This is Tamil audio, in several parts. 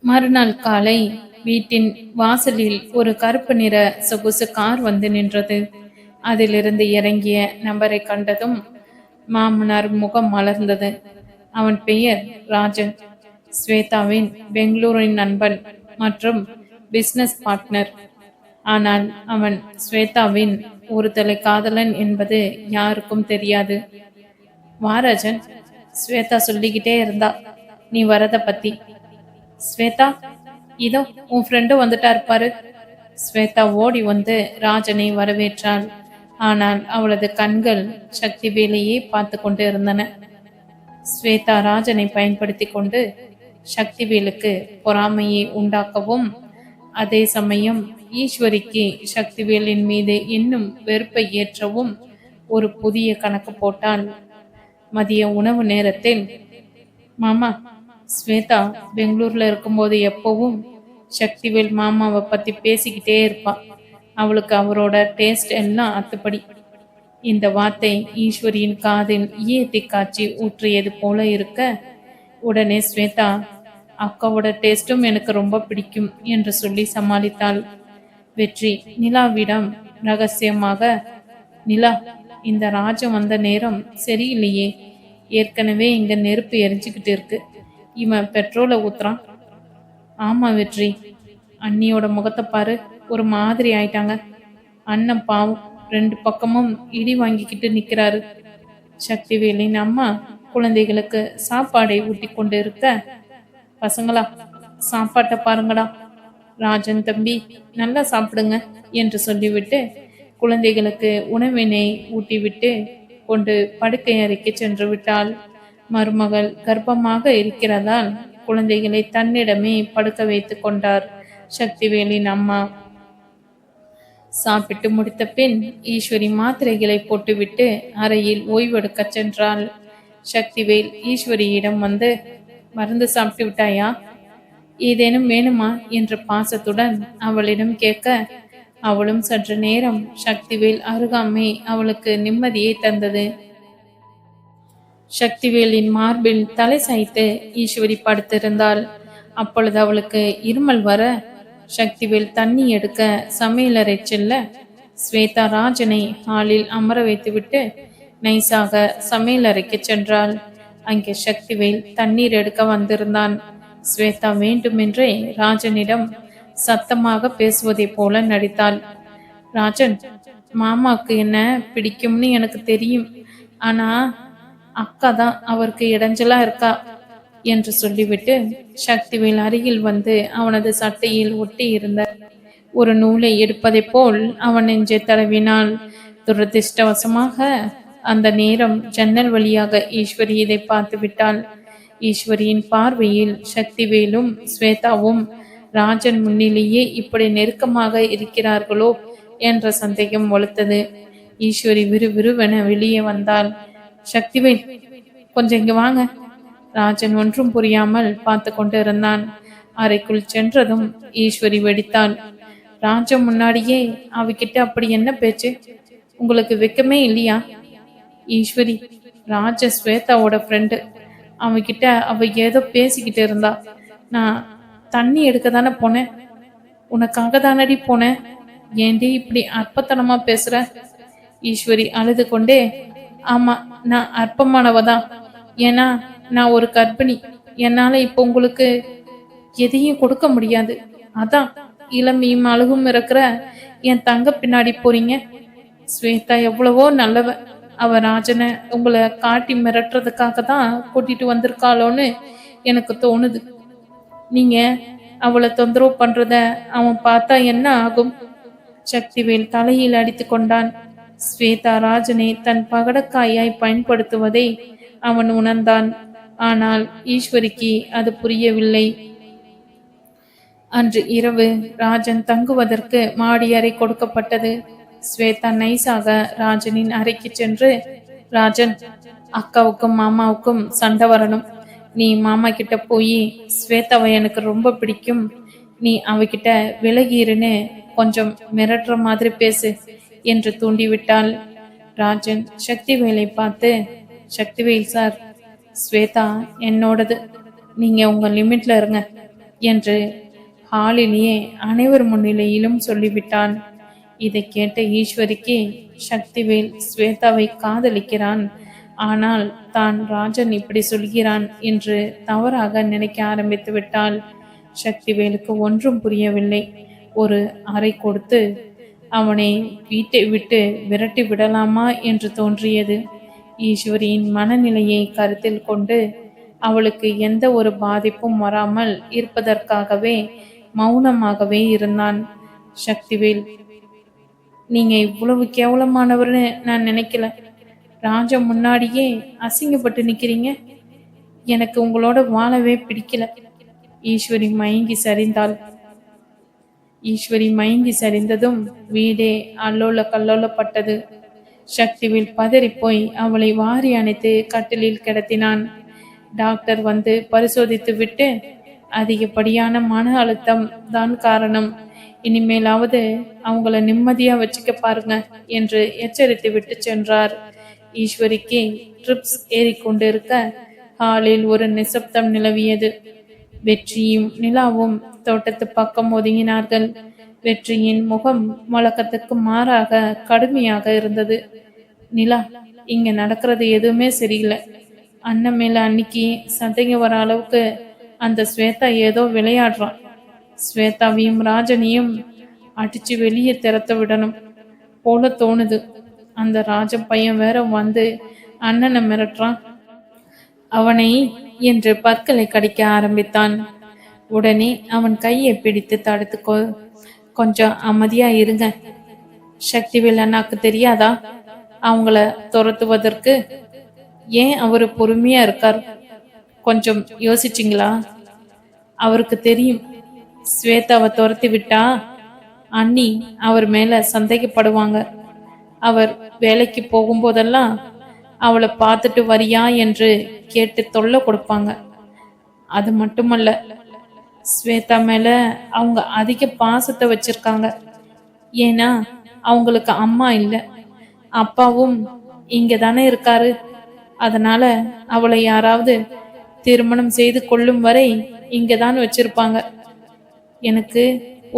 மறுநாள் காலை வீட்டின் வாசலில் ஒரு கருப்பு நிற சொகுசு கார் வந்து நின்றது. அதிலிருந்து இறங்கிய நபரை கண்டதும் மாமனார் முகம் மலர்ந்தது. அவன் பெயர் ராஜன், ஸ்வேதாவின் பெங்களூரின் நண்பன் மற்றும் பிசினஸ் பார்ட்னர். ஆனால் அவன் ஸ்வேதாவின் ஒரு தலை காதலன் என்பது யாருக்கும் தெரியாது. வாராஜன், ஸ்வேதா சொல்லிக்கிட்டே இருந்தா நீ வரத பத்தி. ஸ்வேதா, இதோ உன் ஃப்ரெண்டு வந்துட்டா இருப்பாரு. ஸ்வேதா ஓடி வந்து ராஜனை வரவேற்றாள். ஆனால் அவளது கண்கள் சக்தி வேலையே பார்த்து கொண்டு இருந்தன. ஸ்வேதா ராஜனை பயன்படுத்தி கொண்டு சக்திவேலுக்கு பொறாமையை உண்டாக்கவும், அதே சமயம் ஈஸ்வரிக்கு சக்திவேலின் மீது இன்னும் வெறுப்பை ஏற்றவும் ஒரு புதிய கணக்கு போட்டாள். மதிய உணவு நேரத்தில், மாமா, ஸ்வேதா பெங்களூர்ல இருக்கும்போது எப்பவும் சக்திவேல் மாமாவை பத்தி பேசிக்கிட்டே இருப்பா. அவளுக்கு அவரோட டேஸ்ட் எல்லாம் அத்துப்படி. இந்த வார்த்தை ஈஸ்வரியின் காதில் ஈயத்தை காய்ச்சி ஊற்றியது போல இருக்க, உடனே ஸ்வேதா, அக்காவோட டேஸ்டும் எனக்கு ரொம்ப பிடிக்கும் என்று சொல்லி சமாளித்தாள். வெற்றி நிலாவிடம் ரகசியமாக, நிலா, இந்த ராஜம் வந்த நேரம் சரியில்லையே, ஏற்கனவே இங்க நெருப்பு எரிஞ்சுக்கிட்டு இருக்கு, இவன் பெட்ரோலை ஊத்துறான். ஆமா வெற்றி, அண்ணியோட முகத்தை பாரு, ஒரு மாதிரி ஆயிட்டாங்க. அண்ணன் பாவம் ரெண்டு பக்கமும் இடி வாங்கிக்கிட்டு நிக்கிறாரு. சக்திவேலின் அம்மா குழந்தைகளுக்கு சாப்பாடை ஊட்டி கொண்டு இருக்க, பசங்களா சாப்பாட்டை பாருங்கடா, ராஜன் தம்பி நல்லா சாப்பிடுங்க என்று சொல்லிவிட்டு குழந்தைகளுக்கு உணவினை ஊட்டிவிட்டு கொண்டு படுக்கை அறைக்கு சென்று விட்டாள். மருமகள் கர்ப்பமாக இருக்கிறதால் குழந்தைகளை தன்னிடமே படுக்க வைத்து கொண்டார் சக்திவேலின் அம்மா. சாப்பிட்டு முடித்த பின் ஈஸ்வரி மாத்திரைகளை போட்டுவிட்டு அறையில் ஓய்வெடுக்க சென்றாள். சக்திவேல் ஈஸ்வரியிடம் வந்து, மருந்து சாப்பிட்டு விட்டாயா, ஏதேனும் வேணுமா என்ற பாசத்துடன் அவளிடம் கேட்க, அவளும் சற்று நேரம் சக்திவேல் அருகாமை அவளுக்கு நிம்மதியை தந்தது. சக்திவேலின் மார்பில் தலை சாய்த்து ஈஸ்வரி படுத்திருந்தாள். அப்பொழுது அவளுக்கு இருமல் வர சக்திவேல் தண்ணி எடுக்க சமையலறை செல்ல, ஸ்வேதா ராஜனை ஹாலில் அமர வைத்துவிட்டு நைசாக சமையலறைக்கு சென்றாள். அங்கே சக்திவேல் தண்ணீர் எடுக்க வந்திருந்தான். ஸ்வேதா வேண்டுமென்றே ராஜனிடம் சத்தமாக பேசுவதை போல நடித்தாள். ராஜன், மாமாவுக்கு என்ன பிடிக்கும்னு எனக்கு தெரியும், ஆனா அக்கா தான் அவருக்கு இடைஞ்சலா இருக்கா என்று சொல்லிவிட்டு சக்திவேல் அருகில் வந்து அவனது சட்டையில் ஒட்டி இருந்த ஒரு நூலை எடுப்பதை போல் அவன் நெஞ்சை தடவினாள். துரதிருஷ்டவசமாக அந்த நேரம் ஜன்னல் வழியாக ஈஸ்வரி இதை பார்த்து விட்டாள். ஈஸ்வரியின் பார்வையில் சக்திவேலும் ஸ்வேதாவும் ராஜன் முன்னிலேயே இப்படி நெருக்கமாக இருக்கிறார்களோ என்ற சந்தேகம் வலுத்தது. ஈஸ்வரி விறுவிறுவென வெளியே வந்தாள். சக்திவேல், கொஞ்சம் இங்க வாங்க. ராஜன் ஒன்றும் புரியாமல் பார்த்து கொண்டு இருந்தான். அறைக்குள் சென்றதும் ஈஸ்வரி வெடித்தாள். ராஜன் முன்னாடியே அவகிட்ட அப்படி என்ன பேச்சு, உங்களுக்கு வெக்கமே இல்லையா? ஈஸ்வரி, ராஜ ஸ்வேதாவோட ஃப்ரெண்டு, அவகிட்ட அவ ஏதோ பேசிக்கிட்டு இருந்தா. நான் தண்ணி எடுக்க தானே போனேன், உனக்காக தானடி போனேன், ஏண்டி இப்படி அற்பத்தனமா பேசுற? ஈஸ்வரி அழுது கொண்டே, ஆமா, நான் அற்பமானவதான். ஏன்னா நான் ஒரு கர்ப்பிணி, என்னால இப்போ உங்களுக்கு எதையும் கொடுக்க முடியாது. அதான் இளமையும் அழகும் இருக்கிற என் தங்க பின்னாடி போறீங்க. ஸ்வேதா எவ்வளவோ நல்லவ, அவ ராஜனை உங்களை காட்டி மிரட்டுறதுக்காக தான் கூட்டிட்டு வந்திருக்காளோன்னு எனக்கு தோணுது. நீங்க அவளை தொந்தரவு பண்றத அவன் பார்த்தா என்ன ஆகும்? சக்திவேல் தலையில் அடித்து கொண்டான். ஸ்வேதா ராஜனை தன் பகடக்காயாய் பயன்படுத்துவதை அவன் உணர்ந்தான். ஆனால் ஈஸ்வரிக்கு அது புரியவில்லை. அன்று இரவு ராஜன் தங்குவதற்கு மாடி அறை கொடுக்கப்பட்டது. ஸ்வேதா நைசாக ராஜனின் அறைக்கு சென்று, ராஜன், அக்காவுக்கும் மாமாவுக்கும் சண்டை வரணும், நீ மாமா கிட்ட போய் ஸ்வேதாவை எனக்கு ரொம்ப பிடிக்கும், நீ அவகிட்ட விலகிருன்னு கொஞ்சம் மிரட்டுற மாதிரி பேசு என்று தூண்டிவிட்டாள். ராஜன் சக்திவேலை பார்த்து, சக்திவேல் சார், ஸ்வேதா என்னோடது, நீங்க உங்க லிமிட்ல இருங்க, என்று ஹாலிலேயே அனைவர் முன்னிலையிலும் சொல்லிவிட்டான். இதை கேட்ட ஈஸ்வரிக்கு சக்திவேல் ஸ்வேதாவை காதலிக்கிறான், ஆனால் தான் ராஜன் இப்படி சொல்கிறான் என்று தவறாக நினைக்க ஆரம்பித்து விட்டாள். சக்திவேலுக்கு ஒன்றும் புரியவில்லை. ஒரு அறை கொடுத்து அவனை வீட்டை விட்டு விரட்டி விடலாமா என்று தோன்றியது. ஈஸ்வரியின் மனநிலையை கருத்தில் கொண்டு அவளுக்கு எந்த ஒரு பாதிப்பும் வராமல் இருப்பதற்காகவே மௌனமாகவே இருந்தான். சக்திவேல், நீங்க இவ்வளவு கேவலமானவர்னு நான் நினைக்கல. ராஜா முன்னாடியே அசிங்கப்பட்டு நிக்கிறீங்க. எனக்கு உங்களோட வாழவே பிடிக்கல. ஈஸ்வரி மயங்கி சரிந்தாள். ஈஸ்வரி மயங்கி சரிந்ததும் வீடே அல்லோல கல்லோலப்பட்டது. சக்திவேல் பதறிப்போய் அவளை வாரி அணைத்து கட்டிலில் கிடத்தினான். டாக்டர் வந்து பரிசோதித்து விட்டு, அதிகப்படியான மன அழுத்தம் தான் காரணம், இனிமேலாவது அவங்கள நிம்மதியா வச்சுக்க பாருங்க என்று எச்சரித்து விட்டு சென்றார். ஈஸ்வரிக்கு ட்ரிப்ஸ் ஏறிக்கொண்டிருக்க ஹாலில் ஒரு நிசப்தம் நிலவியது. வெற்றியும் நிலாவும் தோட்டத்து பக்கம் ஒதுங்கினார்கள். வெற்றியின் முகம் வழக்கத்துக்கு மாறாக கடுமையாக இருந்தது. நிலா, இங்க நடக்கிறது எதுவுமே சரியில்லை. அண்ணன் மேல அன்னைக்கு சந்தேகம் வர அளவுக்கு அந்த ஸ்வேதா ஏதோ விளையாடுறான். ஸ்வேதாவையும் ராஜனையும் அடிச்சு வெளியே திறத்த விடணும் போல தோணுது. அந்த ராஜ பையன் வேற வந்து அண்ணனை மிரட்டுறான். அவனை என்று பற்களை கடிக்க ஆரம்பித்தான். உடனே அவன் கையை பிடித்து தடுத்து, கொஞ்சம் அமைதியா இருங்க. சக்திவேல் அண்ணாக்கு தெரியாதா அவங்கள துரத்துவதற்கு? ஏன் அவரு பொறுமையா இருக்கார்? கொஞ்சம் யோசிச்சிங்களா? அவருக்கு தெரியும், ஸ்வேதாவை துரத்தி விட்டா அண்ணி அவர் மேல சந்தேகப்படுவாங்க. அவர் வேலைக்கு போகும்போதெல்லாம் அவளை பார்த்துட்டு வரியா என்று கேட்டு தொல்லை கொடுப்பாங்க. அது மட்டுமல்ல, ஸ்வேதா மேல அவங்க அதிக பாசத்தை வச்சிருக்காங்க. ஏன்னா அவங்களுக்கு அம்மா இல்லை, அப்பாவும் இங்க தானே இருக்காரு. அதனால அவளை யாராவது திருமணம் செய்து கொள்ளும் வரை இங்கதான் வச்சிருப்பாங்க. எனக்கு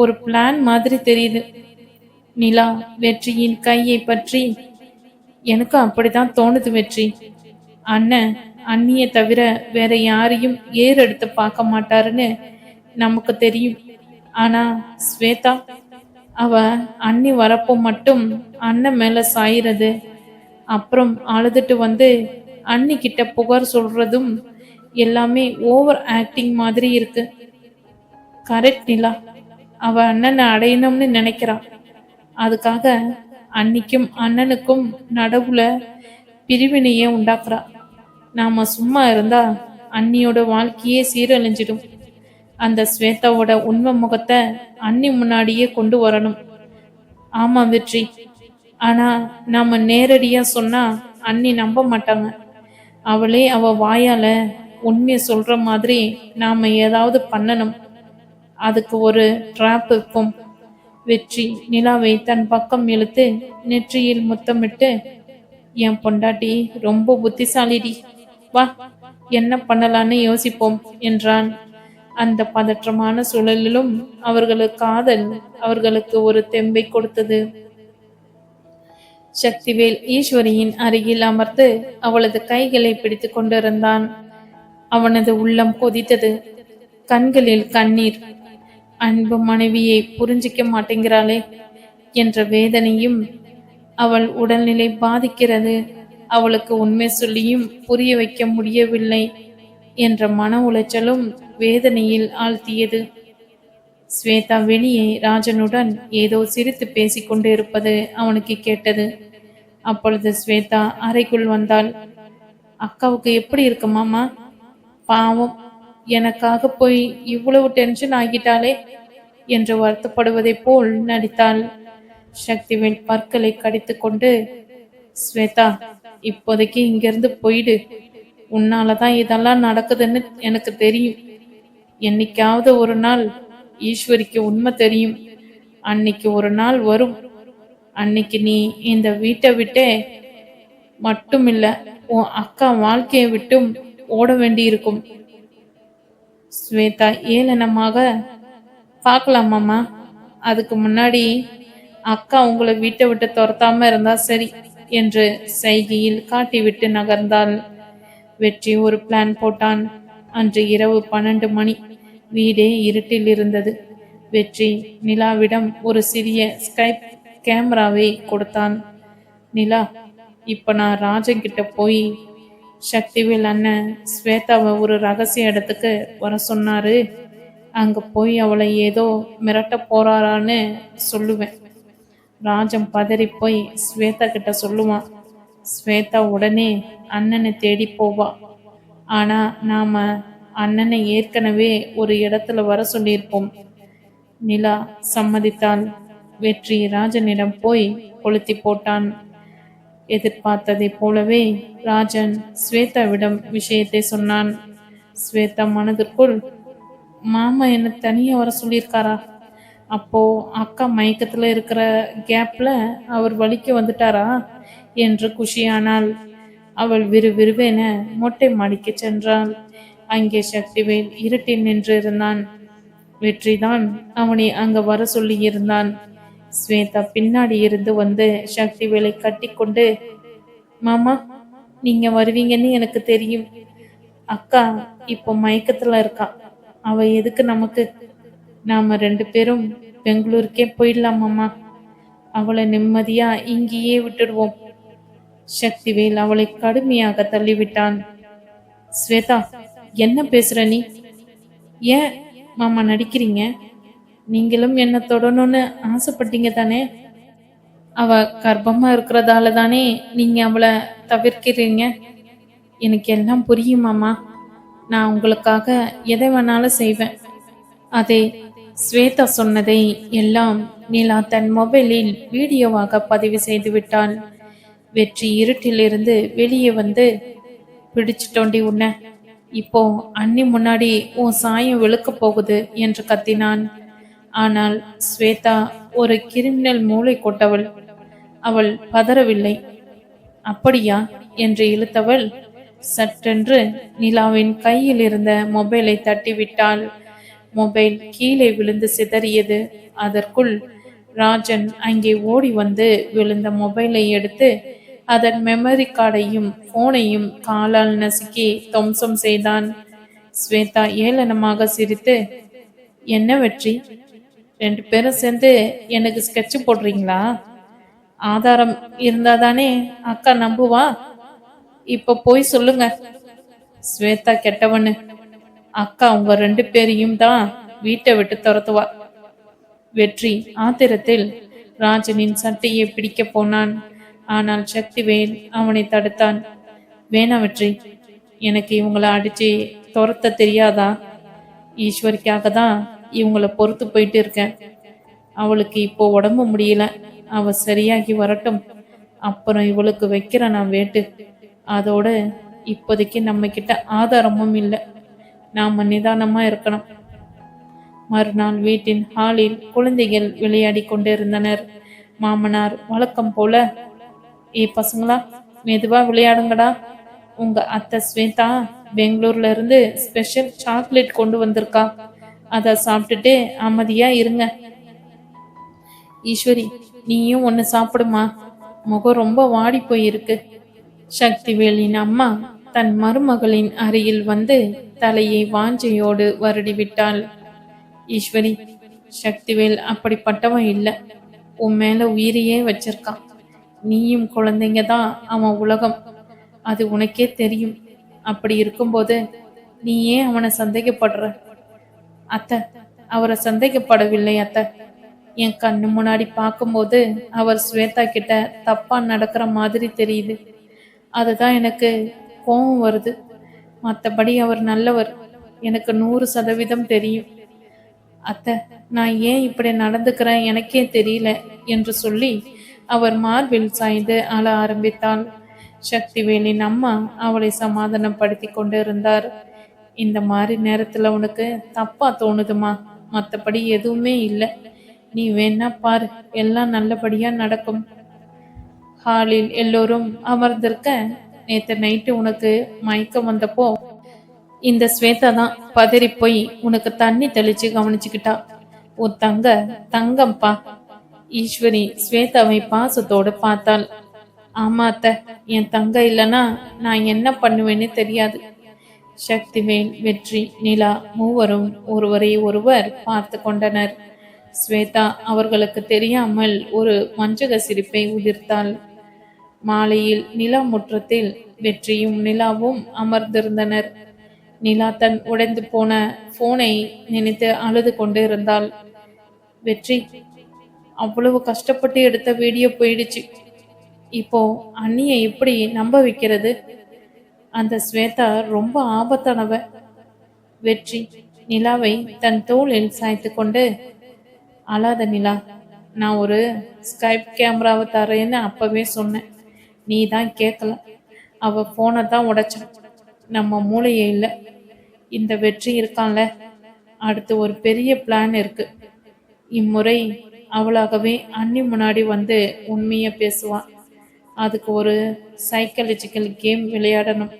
ஒரு பிளான் மாதிரி தெரியுது. நிலா வெற்றியின் கையை பற்றி, எனக்கும் அப்படித்தான் தோணுது வெற்றி. அண்ணன் அண்ணிய தவிர வேற யாரையும் ஏறெடுத்து பார்க்க மாட்டாருன்னு நமக்கு தெரியும். ஆனா ஸ்வேதா, அவ அண்ணி வரப்போ மட்டும் அண்ணன் மேல சாயிறது, அப்புறம் அழுதுட்டு வந்து அண்ணி கிட்ட புகார் சொல்றதும் எல்லாமே ஓவர் ஆக்டிங் மாதிரி இருக்கு. கரெக்ட் நிலா, அவ அண்ணனை அடையணும்னு நினைக்கிறான். அதுக்காக அன்னிக்கும் அண்ணனுக்கும் நடுவுல பிரிவினையே உண்டாக்குறா. நாம சும்மா இருந்தா அண்ணியோட வாழ்க்கையே சீரழிஞ்சிடும். அந்த ஸ்வேதாவோட உண்மை முகத்தை அண்ணி முன்னாடியே கொண்டு வரணும். ஆமா வெற்றி, ஆனா நாம நேரடியா சொன்னா அண்ணி நம்ப மாட்டாங்க. அவளே அவ வாயால உண்மையை சொல்ற மாதிரி நாம ஏதாவது பண்ணணும். அதுக்கு ஒரு டிராப் இருக்கும். வெற்றி நிலாவை தன் பக்கம் இழுத்து நெற்றியில் முத்தமிட்டு, என் பொண்டாட்டி ரொம்ப புத்திசாலிடி, வா என்ன பண்ணலான்னு யோசிப்போம் என்றான். அந்த பதற்றமான சூழலிலும் அவர்களுக்கு காதல் அவர்களுக்கு ஒரு தெம்பை கொடுத்தது. சக்திவேல் ஈஸ்வரியின் அருகில் அமர்ந்து அவளது கைகளை பிடித்து கொண்டிருந்தான். அவனது உள்ளம் கொதித்தது, கண்களில் கண்ணீர். அன்பு மனைவியை புரிஞ்சிக்க மாட்டேங்கிறாளே என்ற வேதனையும், அவள் உடல்நிலை பாதிக்கிறது, அவளுக்கு உண்மை சொல்லியும் புரிய வைக்க முடியவில்லை என்ற மன உளைச்சலும் வேதனையில் ஆழ்த்தியது. ஸ்வேதா வெளியே ராஜனுடன் ஏதோ சிரித்து பேசிக்கொண்டு இருப்பது அவனுக்கு கேட்டது. அப்பொழுது ஸ்வேதா அறைக்குள் வந்தாள். அக்காவுக்கு எப்படி இருக்கு மாமா? பாவம், எனக்காக போய் இவ்வளவு டென்ஷன் ஆகிட்டாளே என்று வருத்தப்படுவதை போல் நடித்தாள். சக்திவேல் பற்களை கடித்து கொண்டு, ஸ்வேதா, இப்போதைக்கு இங்கிருந்து போயிடு. உன்னாலதான் இதெல்லாம் நடக்குதுன்னு எனக்கு தெரியும். என்னைக்காவது ஒரு நாள் ஈஸ்வரிக்கு உண்மை தெரியும். அன்னைக்கு ஒரு நாள் வரும். அன்னைக்கு நீ இந்த வீட்டை விட்டே மட்டும் இல்ல, உன் அக்கா வாழ்க்கையை விட்டும் ஓட வேண்டி இருக்கும். ஸ்வேதா ஏளனமாக, பார்க்கலாமாம்மா, அதுக்கு முன்னாடி அக்கா உங்களை வீட்டை விட்டு துரத்தாம இருந்தா சரி என்று சைகையில் காட்டிவிட்டு நகர்ந்தாள். வெற்றி ஒரு பிளான் போட்டான். அன்று இரவு 12 மணி. வீடே இருட்டில் இருந்தது. வெற்றி நிலாவிடம் ஒரு சிறிய ஸ்கைப் கேமராவை கொடுத்தான். நிலா, இப்ப நான் ராஜன் கிட்ட போய் சக்திவேல் அண்ணன் ஸ்வேதாவை ஒரு ரகசிய இடத்துக்கு வர சொன்னாரு, அங்க போய் அவளை ஏதோ மிரட்ட போறாரான்னு சொல்லுவேன். ராஜன் பதறி போய் ஸ்வேதா கிட்ட சொல்லுவான். ஸ்வேதா உடனே அண்ணனை தேடி போவா. ஆனா நாம அண்ணனை ஏற்கனவே ஒரு இடத்துல வர சொல்லியிருப்போம். நிலா சம்மதித்தாள். வெற்றி ராஜனிடம் போய் கொளுத்தி போட்டான். எதிர்பார்த்ததை போலவே ராஜன் ஸ்வேதாவிடம் விஷயத்தை சொன்னான். ஸ்வேதா மனதிற்குள், மாமா என்ன தனியா வர சொல்லியிருக்காரா? அப்போ அக்கா மயக்கத்துல இருக்கிற கேப்ல அவர் வலிக்க வந்துட்டாரா என்று குஷியானாள். அவள் விறுவிறுவென மொட்டை மாடிக்கு சென்றாள். அங்கே சக்திவேல் இருட்டில் நின்று இருந்தான். வெற்றிதான் அவனை அங்க வர சொல்லி இருந்தான். ஸ்வேதா பின்னாடி இருந்து வந்து சக்திவேலை கட்டி கொண்டு, மாமா, நீங்க வருவீங்கன்னு எனக்கு தெரியும். அக்கா இப்போ மயக்கத்துல இருக்கா. அவ எதுக்கு நமக்கு? நாம 2 பேரும் பெங்களூருக்கே போயிடலாமாம்மா. அவளை நிம்மதியா இங்கேயே விட்டுடுவோம். சக்திவேல் அவளை கடுமையாக தள்ளிவிட்டான். ஸ்வேதா, என்ன பேசுற நீ? ஏன் மாமா நடிக்கிறீங்க? நீங்களும் என்ன தொடணும்னு ஆசைப்பட்டீங்க தானே? அவ கர்ப்பமா இருக்கிறதால தானே நீங்க அவளை தவிர்க்கிறீங்க. எனக்கு எல்லாம் புரியும் மாமா. நான் உங்களுக்காக எதை வேணாலும் செய்வேன். அதே ஸ்வேதா சொன்னதை எல்லாம் நிலா தன் மொபைலில் வீடியோவாக பதிவு செய்து விட்டாள். வெற்றி இருட்டிலிருந்து வெளியே வந்து, பிடிச்சிட்டோண்டி உன்ன, இப்போ அண்ணி முன்னாடி உன் சாயம் வெளுக்க போகுது என்று கத்தினான். ஆனால் ஸ்வேதா ஒரு கிரிமினல் மூளை கொட்டவள். அவள் பதறவில்லை. அப்படியா என்று இழுத்தவள் சட்டென்று நிலாவின் கையில் இருந்த மொபைலை தட்டிவிட்டாள். மொபைல் கீழே விழுந்து சிதறியது. அதற்குள் ராஜன் அங்கே ஓடி வந்து விழுந்த மொபைலை எடுத்து அதன் மெமரி கார்டையும் போனையும் காலால் நசுக்கி துவம்சம் செய்தான். ஸ்வேதா ஏளனமாக சிரித்து, என்ன வெற்றி, 2 பேரும் சேர்ந்து எனக்கு ஸ்கெட்ச் போடுறீங்களா? ஆதாரம் இருந்தாதானே அக்கா நம்புவா. இப்ப போய் சொல்லுங்க. ஸ்வேதா கெட்டவனு. அக்கா உங்க 2 பேரையும் தான் வீட்டை விட்டு துரத்துவா. வெற்றி ஆத்திரத்தில் ராஜனின் சட்டையை பிடிக்க போனான். ஆனால் சக்திவேல் அவனை தடுத்தான். வேணா வெற்றி, எனக்கு இவங்களை அடிச்சு துரத்த தெரியாதா? ஈஸ்வரிக்காக தான் இவங்களை பொறுத்து போயிட்டு இருக்கேன். அவளுக்கு இப்போ உடம்பு முடியல. அவ சரியாகி வரட்டும், அப்புறம் இவளுக்கு வைக்கிற நான் வேட்டு. அதோட இப்போதைக்கு நம்ம கிட்ட ஆதாரமும் இல்லை. நாம நிதானமா இருக்கணும். மறுநாள் வீட்டின் ஹாலில் குழந்தைகள் விளையாடி கொண்டிருந்தனர். மாமனார் வழக்கம் போல, பசங்களா, மெதுவா விளையாடுங்கடா. உங்க அத்தை ஸ்வேதா பெங்களூர்ல இருந்து ஸ்பெஷல் சாக்லேட் கொண்டு வந்திருக்கா. அதை சாப்பிட்டுட்டு அமைதியா இருங்க. ஈஸ்வரி, நீயும் ஒன்னு சாப்பிடுமா, முகம் ரொம்ப வாடி போயிருக்கு. சக்திவேலின் அம்மா தன் மருமகளின் அருகில் வந்து தலையை வாஞ்சையோடு வருடிவிட்டாள். ஈஸ்வரி, சக்திவேல் அப்படிப்பட்டவன் இல்லை. உன் மேல உயிரையே வச்சிருக்கான். நீயும் குழந்தைங்க தான் அவன் உலகம். அது உனக்கே தெரியும். அப்படி இருக்கும்போது நீ ஏன் அவனை சந்தேகப்படுற? அத்தை, அவரை சந்தேகப்படவில்லை அத்தை. என் கண்ணு முன்னாடி பார்க்கும்போது அவர் ஸ்வேதா கிட்ட தப்பா நடக்கிற மாதிரி தெரியுது. அதுதான் எனக்கு கோபம் வருது. மற்றபடி அவர் நல்லவர், எனக்கு 100% தெரியும். அத்தை, நான் ஏன் இப்படி நடந்துக்கிறேன் எனக்கே தெரியல என்று சொல்லி அவர் மார்பில் சாய்ந்து அழ ஆரம்பித்தாள். சக்திவேலின் அம்மா அவளை சமாதானப்படுத்தி கொண்டு இருந்தார். இந்த மாதிரி நேரத்துல உனக்கு தப்பா தோணுதுமா, மற்றபடி எதுவுமே இல்லை. நீ வேணா பாரு, எல்லாம் நல்லபடியா நடக்கும். ஹாலில் எல்லோரும் அமர்ந்திருக்க, நேத்து நைட்டு உனக்கு மயக்கம் வந்தப்போ இந்த ஸ்வேதா தான் பதறி போய் உனக்கு தண்ணி தெளிச்சு கவனிச்சுக்கிட்டா. உன் தங்கம்பா. ஈஸ்வரி ஸ்வேதாவை பாசத்தோடு பார்த்தாள். ஆமா அத்தை, என் தங்க இல்லைன்னா நான் என்ன பண்ணுவேன்னு தெரியாது. சக்திவேல், வெற்றி, நிலா மூவரும் ஒருவரை ஒருவர் பார்த்து கொண்டனர். ஸ்வேதா அவர்களுக்கு தெரியாமல் ஒரு வஞ்சக சிரிப்பை உதிர்த்தாள். மாலையில் நிலா முற்றத்தில் வெற்றியும் நிலாவும் அமர்ந்திருந்தனர். நிலா தன் உடைந்து போன போனை நினைத்து அழுது கொண்டு இருந்தாள். வெற்றி, அவ்வளவு கஷ்டப்பட்டு எடுத்த வீடியோ போயிடுச்சு. இப்போ அண்ணிய எப்படி நம்ப வைக்கிறது? அந்த ஸ்வேதா ரொம்ப ஆபத்தானவ. வெற்றி நிலாவை தன் தோளில் சாய்த்து கொண்டு, அழாத நிலா, நான் ஒரு ஸ்கைப் கேமராவை தரேன்னு அப்பவே சொன்னேன். நீ தான் கேட்கல. அவ போனை தான் உடைச்சான். நம்ம மூளையே இல்லை. இந்த வெற்றி இருக்கான்ல, அடுத்து ஒரு பெரிய பிளான் இருக்கு. இம்முறை அவளாகவே அண்ணி முன்னாடி வந்து உண்மைய பேசுவான். அதுக்கு ஒரு சைக்காலஜிக்கல் கேம் விளையாடணும்.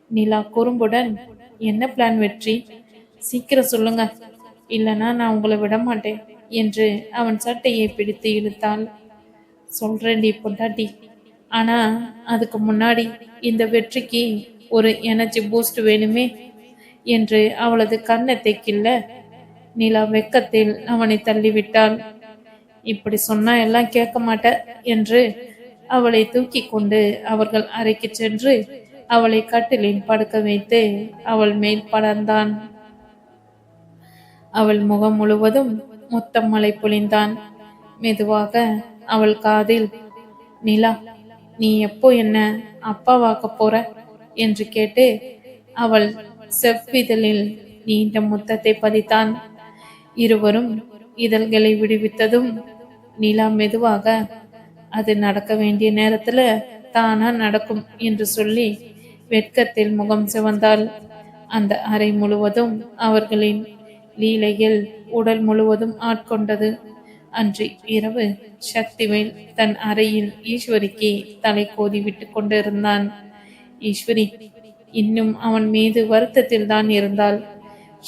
நிலா குறும்புடன், என்ன பிளான் வெற்றி? சீக்கிரம் சொல்லுங்க, இல்லைன்னா நான் உங்களை விட மாட்டேன் என்று அவன் சட்டையை பிடித்து இழுத்தாள். சொல்றேன்டி பொண்டாட்டி, ஆனா அதுக்கு முன்னாடி இந்த வெற்றிக்கு ஒரு எனர்ஜி பூஸ்ட் வேணுமே என்று அவளது கன்னத்தை கிள்ள நிலா வெக்கத்தில் அவனை தள்ளிவிட்டாள். இப்படி சொன்னா எல்லாம் கேட்க மாட்ட என்று அவளை தூக்கி கொண்டு அவர்கள் அறைக்கு சென்று அவளை கட்டிலில் படுக்க வைத்து அவள் மேல் படர்ந்தான். அவள் முகம் முழுவதும் முத்தம் மழை பொழிந்தான். மெதுவாக அவள் காதில், நிலா, நீ எப்போ என்ன அப்பாவாக்க போற என்று கேட்டு அவள் செவ்விதழில் நீண்ட முத்தத்தை பதித்தான். இருவரும் இதழ்களை விடுவித்ததும் நிலா மெதுவாக, அது நடக்க வேண்டிய நேரத்துல தானா நடக்கும் என்று சொல்லி வெட்கத்தில் முகம் சிவந்தாள். அந்த அறை முழுவதும் அவர்களின் லீலைகள் உடல் முழுவதும் ஆட்கொண்டது. அன்று இரவு சக்திவேல் தன் அறையில் ஈஸ்வரிக்கு தலை கோதி விட்டு கொண்டிருந்தான். ஈஸ்வரி இன்னும் அவன் மீது வருத்தத்தில் தான் இருந்தாள்.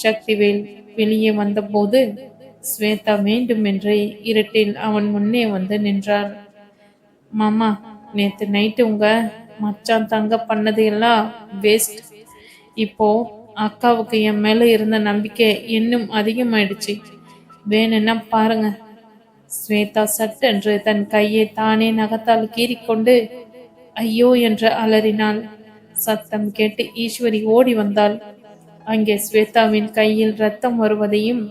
சக்திவேல் வெளியே வந்தபோது ஸ்வேதா வேண்டுமென்றே இருட்டில் அவன் முன்னே வந்து நின்றாள். மாமா, நேத்து நைட்டு உங்க மச்சான் தங்க பண்ணது எல்லாம் வேஸ்ட். இப்போ அக்காவுக்கு என் மேல இருந்த நம்பிக்கை இன்னும் அதிகமாயிடுச்சு. வேணும்னா பாருங்க. ஸ்வேதா சட்டென்று தன் கையை தானே நகத்தால் கீறிக்கொண்டு ஐயோ என்று அலறினாள். சத்தம் கேட்டு ஈஸ்வரி ஓடி வந்தாள். அங்கே ஸ்வேதாவின் கையில் ரத்தம் வருவதையும்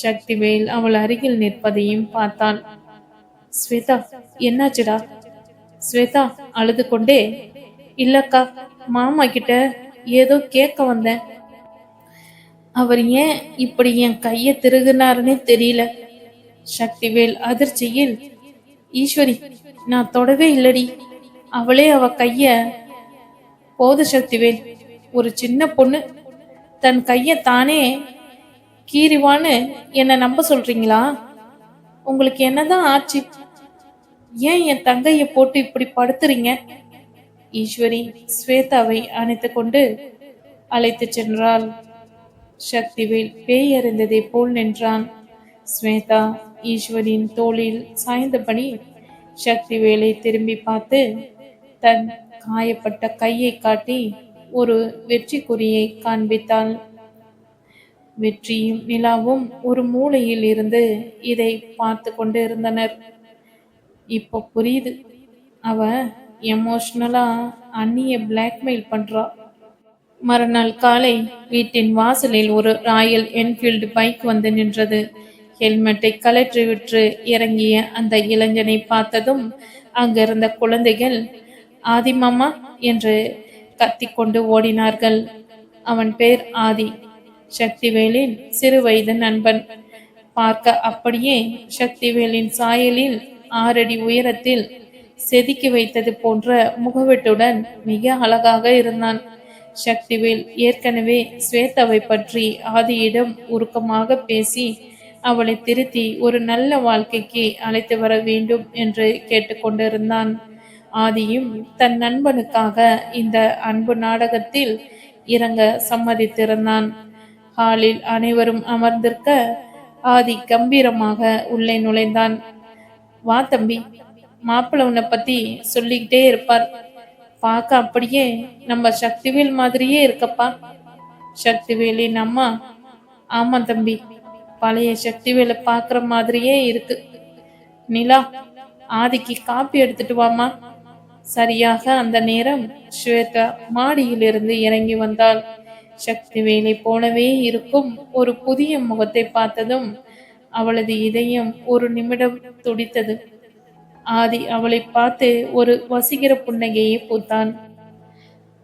சக்திவேல் அவள் அருகில் நிற்பதையும் பார்த்தான். ஸ்வேதா, என்னாச்சுடா? ஸ்வேதா அழுது கொண்டே, இல்லக்கா, மாமா கிட்ட ஏதோ கேட்க வந்தேன். அவர் ஏன் இப்படி என் கைய திருகுனாருன்னே தெரியல. சக்திவேல் அதிர்ச்சியில், ஈஸ்வரி, நான் தொடவே இல்லடி. அவளே அவ கைய. போது சக்திவேல், ஒரு சின்ன பொண்ணு தன் கைய தானே கீறிவான்னு என்ன நம்ப சொல்றீங்களா? உங்களுக்கு என்னதான் ஆச்சு? ஏன் என் தங்கைய போட்டு இப்படி படுத்துறீங்க? ஈஸ்வரி ஸ்வேதாவை அணைத்து கொண்டு அழைத்து சென்றாள். சக்திவேல் பேய் அறிந்ததை போல் நின்றான். ஸ்வேதா ஈஸ்வரின் தோளில் சாய்ந்தபடி சக்திவேலை திரும்பி பார்த்து தன் காயப்பட்ட கையை காட்டி ஒரு வெற்றி குறியை காண்பித்தாள். வெற்றியும் நிலாவும் ஒரு மூலையில் இருந்து இதை பார்த்து கொண்டு இருந்தனர். இப்போ புரியுது, அவ எமோஷனலா அண்ணிய பிளாக்மெயில் பண்றா. மறுநாள் காலை வீட்டின் வாசலில் ஒரு ராயல் என்ஃபீல்டு பைக் வந்து நின்றது. ஹெல்மெட்டை கலற்றிவிட்டு இறங்கிய அந்த இளைஞனை பார்த்ததும் அங்கிருந்த குழந்தைகள் ஆதி மாமா என்று கத்திக்கொண்டு ஓடினார்கள். அவன் பேர் ஆதி, சக்திவேலின் சிறு வயது நண்பன். பார்க்க அப்படியே சக்திவேலின் சாயலில் 6 அடி உயரத்தில் செதுக்கி வைத்தது போன்ற முகவெட்டுடன் மிக அழகாக இருந்தான். சக்திவேல் ஏற்கனவே ஸ்வேதாவை பற்றி ஆதியிடம் உருக்கமாக பேசி அவளை திருத்தி ஒரு நல்ல வாழ்க்கைக்கு அழைத்து வர வேண்டும் என்று கேட்டுக்கொண்டிருந்தான். ஆதியும் தன் நண்பனுக்காக இந்த அன்பு நாடகத்தில் இறங்க சம்மதித்திருந்தான். ஹாலில் அனைவரும் அமர்ந்திருக்க ஆதி கம்பீரமாக உள்ளே நுழைந்தான். வா தம்பி, மாப்பிள்ள உன்னை பத்தி சொல்லிக்கிட்டே இருப்பார். பார்க்க அப்படியே நம்ம சக்திவேல் மாதிரியே இருக்கப்பா. சக்திவேலின் அம்மா, ஆமா தம்பி, பழைய சக்திவேலை பார்க்குற மாதிரியே இருக்கு. நிலா, ஆதிக்கு காப்பி எடுத்துட்டு வாமா. சரியாக அந்த நேரம் ஸ்வேதா மாடியிலிருந்து இறங்கி வந்தாள். சக்திவேலை போலவே இருக்கும் ஒரு புதிய முகத்தை பார்த்ததும் அவளது இதயம் ஒரு நிமிடம் துடித்தது. ஆதி அவளை பார்த்து ஒரு வசீகர புன்னகையை பூத்தான்.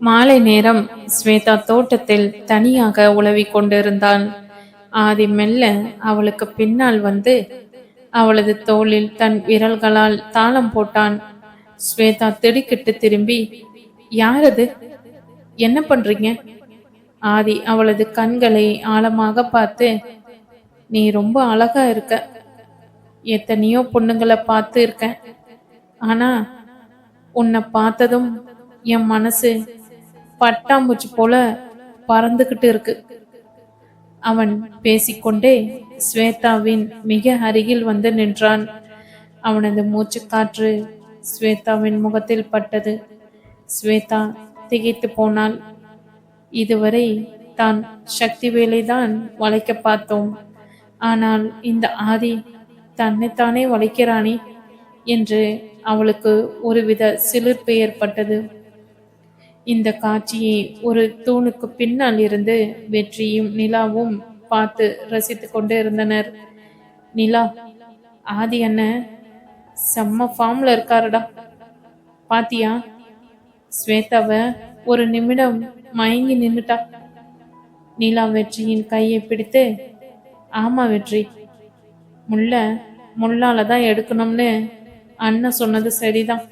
மாலை நேரம் ஸ்வேதா தோட்டத்தில் தனியாக உலவிக் கொண்டிருந்தாள். ஆதி மெல்ல அவளுக்கு பின்னால் வந்து அவளது தோளில் தன் விரல்களால் தாளம் போட்டான். ஸ்வேதா திடுக்கிட்டு திரும்பி, யாரது, என்ன பண்றீங்க? ஆதி அவளது கண்களை ஆழமாக பார்த்து, நீ ரொம்ப அழகா இருக்க. எத்தனையோ பொண்ணுங்களை பார்த்து இருக்கேன். ஆனா உன்னை பார்த்ததும் என் மனசு பட்டாம்பூச்சி போல பறந்துகிட்டு இருக்கு. அவன் பேசிக்கொண்டே ஸ்வேதாவின் மிக அருகில் வந்து நின்றான். அவனது மூச்சு காற்று ஸ்வேதாவின் முகத்தில் பட்டது. ஸ்வேதா திகைத்து போனாள். இதுவரை தான் சக்திவேலை தான் வளைக்க பார்த்தோம். ஆனால் இந்த ஆதி தன்னைத்தானே வளைக்கிறானே என்று அவளுக்கு ஒருவித சிலிர்ப்பு ஏற்பட்டது. இந்த காட்சியை ஒரு தூணுக்கு பின்னால் இருந்து வெற்றியும் நிலாவும் பார்த்து ரசித்து கொண்டு இருந்தனர். நிலா, ஆதி அண்ணன் செம்ம ஃபார்ம்ல இருக்காருடா, பாத்தியா? ஸ்வேதாவ ஒரு நிமிடம் மயங்கி நின்னுட்டா. நிலா வெற்றியின் கையை பிடித்து, ஆமா வெற்றி, முள்ளால தான் எடுக்கணும்னு அண்ணன் சொன்னது சரிதான்.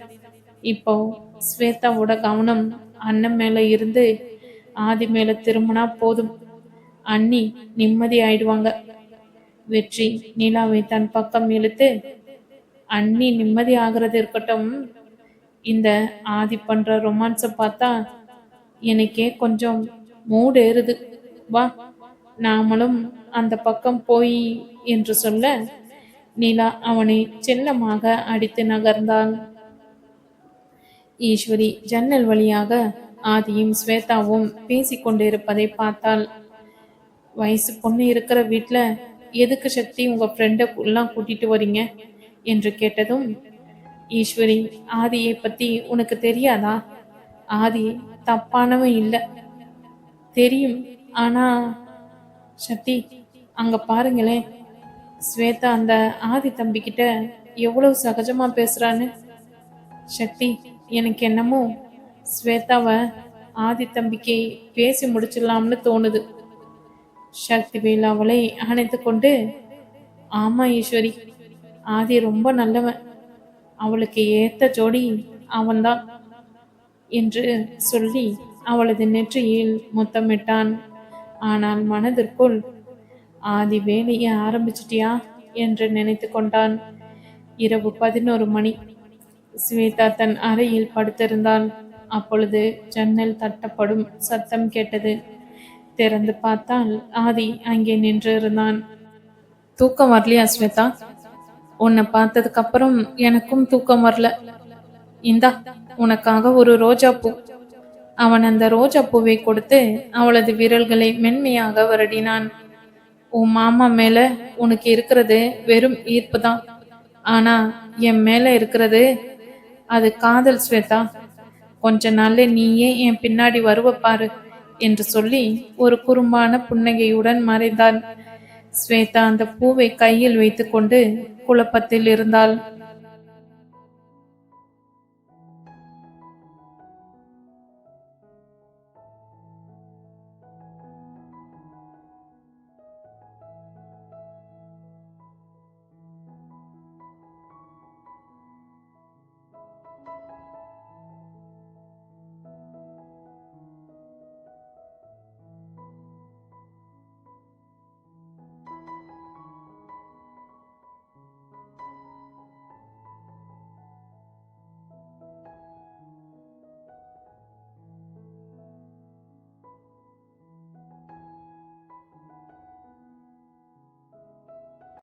இப்போ ஸ்வேதாவோட கவனம் அண்ணன் மேல இருந்து ஆதி மேல திரும்பினா போதும், அண்ணி நிம்மதி ஆயிடுவாங்க. வெற்றி நிலாவை தன் பக்கம் இழுத்து, அண்ணி நிம்மதி ஆகிறது இருக்கட்டும், இந்த ஆதி பண்ற ரொமான்ஸை பார்த்தா எனக்கே கொஞ்சம் மூடு ஏறுது. வா, நாமளும் அந்த பக்கம் போய் என்று சொல்ல நிலா அவனை செல்லமாக அடித்து நகர்ந்தாள். ஈஸ்வரி ஜன்னல் வழியாக ஆதியும் ஸ்வேதாவும் பேசிக்கொண்டிருப்பதை பார்த்தாள். வயசு பொண்ணு இருக்கிற வீட்டுல எதுக்கு சக்தி உங்க ஃப்ரெண்டை எல்லாம் கூட்டிட்டு வரீங்க என்று கேட்டதும், ஈஸ்வரி, ஆதியை பத்தி உனக்கு தெரியாதா? ஆதி தப்பானவன் இல்லை, தெரியும். ஆனா சக்தி, அங்க பாருங்களேன், ஸ்வேதா அந்த ஆதி தம்பிக்கிட்ட எவ்வளவு சகஜமா பேசுறான்னு. சக்தி, எனக்கு என்னமோ ஸ்வேதாவை ஆதி தம்பிக்கு பேசி முடிச்சிடலாம்னு தோணுது. சக்திவேல் அவளை அணைத்து கொண்டு, ஆமா ஈஸ்வரி, ஆதி ரொம்ப நல்லவன், அவளுக்கு ஏத்த ஜோடி அவன்தான் என்று சொல்லி அவளது நெற்றியில் முத்தமிட்டான். ஆனால் மனதிற்குள், ஆதி வேலையை ஆரம்பிச்சிட்டியா என்று நினைத்து கொண்டான். இரவு 11 மணி. ஸ்வேதா தன் அறையில் படுத்திருந்தாள். அப்பொழுது ஜன்னல் தட்டப்படும் சத்தம் கேட்டது. திறந்து பார்த்தால் ஆதி அங்கே நின்று இருந்தான். தூக்கம் வரலையா ஸ்வேதா? உன்னை பார்த்ததுக்கு அப்புறம் எனக்கும் தூக்கம் வரல. இந்தா, உனக்காக ஒரு ரோஜா பூ. அவன் அந்த ரோஜா பூவை கொடுத்து அவளது விரல்களை மென்மையாக வருடினான். உன் மாமா மேல உனக்கு இருக்கிறது வெறும் ஈர்ப்பு தான், ஆனா என் மேல இருக்கிறது அது காதல் ஸ்வேதா. கொஞ்ச நாள்ல நீயே என் பின்னாடி வருவ பாரு என்று சொல்லி ஒரு குறும்பான புன்னகையுடன் மறைந்தான். ஸ்வேதா அந்த பூவை கையில் வைத்துக்கொண்டு குழப்பத்தில் இருந்தாள்.